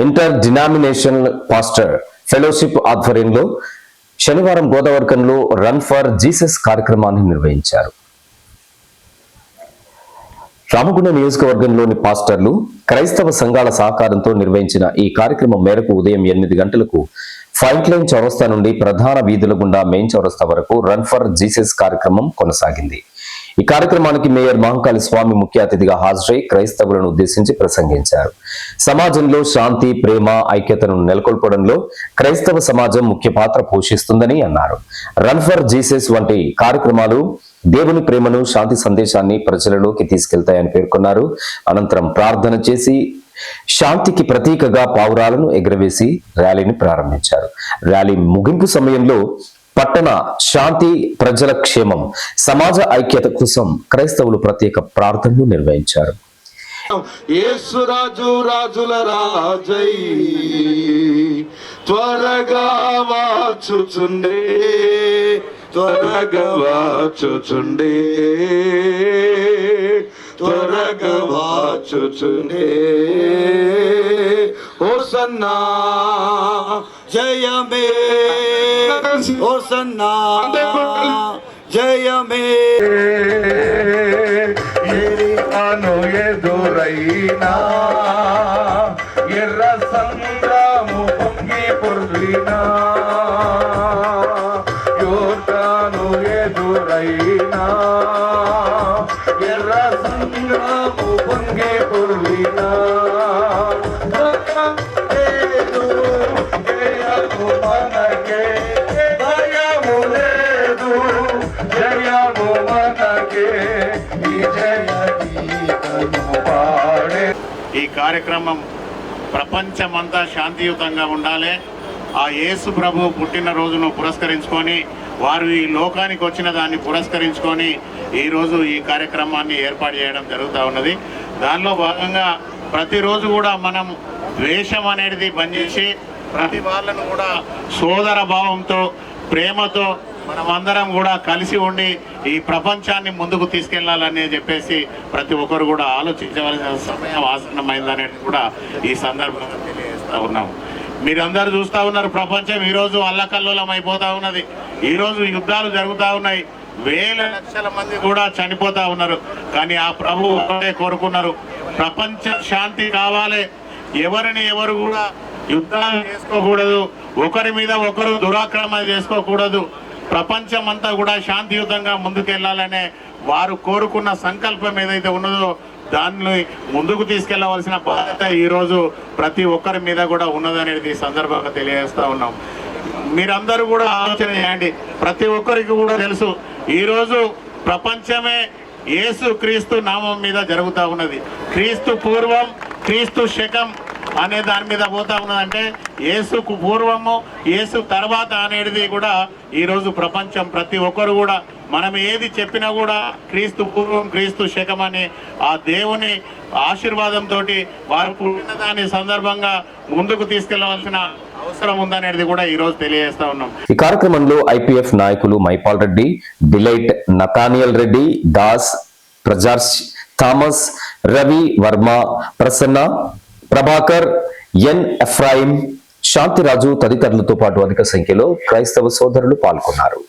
Inter denominational pastor fellowship ఆధ్వర్యంలో శనివారం గోదావరికంలో run for Jesus కార్యక్రమాన్ని నిర్వహించారు. రామగుండ నియోజకవర్గంలోని పాస్టర్లు, క్రైస్తవ సంఘాల సహకారంతో నిర్వహించిన ఈ కార్యక్రమం మేరకు ఉదయం 8 గంటలకు ఫైట్ లైన్ చౌరస్తా నుండి ప్రధాన వీధుల గుండా మెయిన్ చౌరస్తా వరకు రన్ ఫర్ జీసస్ కార్యక్రమం కొనసాగింది. ఈ కార్యక్రమానికి మేయర్ మహంకాళి స్వామి ముఖ్య అతిథిగా హాజరై క్రైస్తవులను ఉద్దేశించి ప్రసంగించారు. సమాజంలో శాంతి, ప్రేమ, ఐక్యతను నెలకొల్పడంలో క్రైస్తవ సమాజం ముఖ్య పాత్ర పోషిస్తుందని అన్నారు. రన్ ఫర్ జీసస్ వంటి కార్యక్రమాలు దేవుని ప్రేమను, శాంతి సందేశాన్ని ప్రజలలోకి తీసుకెళ్తాయని పేర్కొన్నారు. అనంతరం ప్రార్థన చేసి శాంతికి ప్రతీకగా పావురాలను ఎగురవేసి ర్యాలీని ప్రారంభించారు. ర్యాలీ ముగింపు సమయంలో పట్టణ శాంతి, ప్రజల క్షేమం, సమాజ ఐక్యత కోసం క్రైస్తవులు ప్రత్యేక ప్రార్థనలు నిర్వహించారు. యేసు రాజు రాజుల రాజై త్వరగా వాచుచుండే, త్వరగా వాచుచుండే, త్వరగా వాచుచుండే. హోసన్నా జయమే, హోసన్నా జయమే. ఎరికాను ఎదురైనా ఎర్ర సంద్రము పొంగి పొర్లినా, యోర్దాను ఎదురైనా ఎర్ర సంద్రము పొంగి పొర్లినా. ఈ కార్యక్రమం ప్రపంచమంతా శాంతియుతంగా ఉండాలి. ఆ యేసు ప్రభు పుట్టినరోజును పురస్కరించుకొని, వారు ఈ లోకానికి వచ్చిన దాన్ని పురస్కరించుకొని ఈరోజు ఈ కార్యక్రమాన్ని ఏర్పాటు చేయడం జరుగుతూ ఉన్నది. దానిలో భాగంగా ప్రతిరోజు కూడా మనం ద్వేషం అనేది బంద్ చేసి ప్రతి వాళ్ళను కూడా సోదర భావంతో, ప్రేమతో మనమందరం కూడా కలిసి ఉండి ఈ ప్రపంచాన్ని ముందుకు తీసుకెళ్లాలని చెప్పేసి ప్రతి ఒక్కరు కూడా ఆలోచించవలసిన సమయం ఆసన్నమైందనేది కూడా ఈ సందర్భంగా తెలియజేస్తూ ఉన్నాం. మీరందరూ చూస్తూ ఉన్నారు, ప్రపంచం ఈరోజు అల్లకల్లోలం అయిపోతూ ఉన్నది. ఈరోజు యుద్ధాలు జరుగుతూ ఉన్నాయి, వేల లక్షల మంది కూడా చనిపోతూ ఉన్నారు. కానీ ఆ ప్రభు ఒకటే కోరుకున్నారు, ప్రపంచ శాంతి కావాలి, ఎవరిని ఎవరు కూడా యుద్ధాలు చేసుకోకూడదు, ఒకరి మీద ఒకరు దురాక్రమణ చేసుకోకూడదు, ప్రపంచం అంతా కూడా శాంతియుతంగా ముందుకెళ్లాలనే వారు కోరుకున్న సంకల్పం ఏదైతే ఉన్నదో దాన్ని ముందుకు తీసుకెళ్లవలసిన బాధ్యత ఈరోజు ప్రతి ఒక్కరి మీద కూడా ఉన్నదనేది సందర్భంగా తెలియజేస్తూ ఉన్నాం. మీరందరూ కూడా ఆలోచన చేయండి. ప్రతి ఒక్కరికి కూడా తెలుసు, ఈరోజు ప్రపంచమే యేసు క్రీస్తు నామం మీద జరుగుతూ ఉన్నది. క్రీస్తు పూర్వం, క్రీస్తు శకం అనే దాని మీద పోతా ఉన్నదంటే యేసుకు పూర్వము, యేసు తర్వాత అనేది కూడా ఈరోజు ప్రపంచం ప్రతి ఒక్కరు కూడా మనం ఏది చెప్పినా కూడా క్రీస్తు పూర్వం, క్రీస్తు శకం అని ఆ దేవుని ఆశీర్వాదంతో వారు పుట్టిన దాని సందర్భంగా ముందుకు తీసుకెళ్లవలసిన అవసరం ఉందనేది కూడా ఈ రోజు తెలియజేస్తా ఉన్నాం. ఈ కార్యక్రమంలో ఐపీఎఫ్ నాయకులు మైపాల్ రెడ్డి, డిలైట్ నతానియల్ రెడ్డి, దాస్, ప్రజార్స్, Thomas, Ravi Varma, Prasanna, Prabhakar, N Ephraim, Shantiraju తదితరులతో పాటు అధిక సంఖ్యలో క్రైస్తవ సోదరులు పాల్గొన్నారు.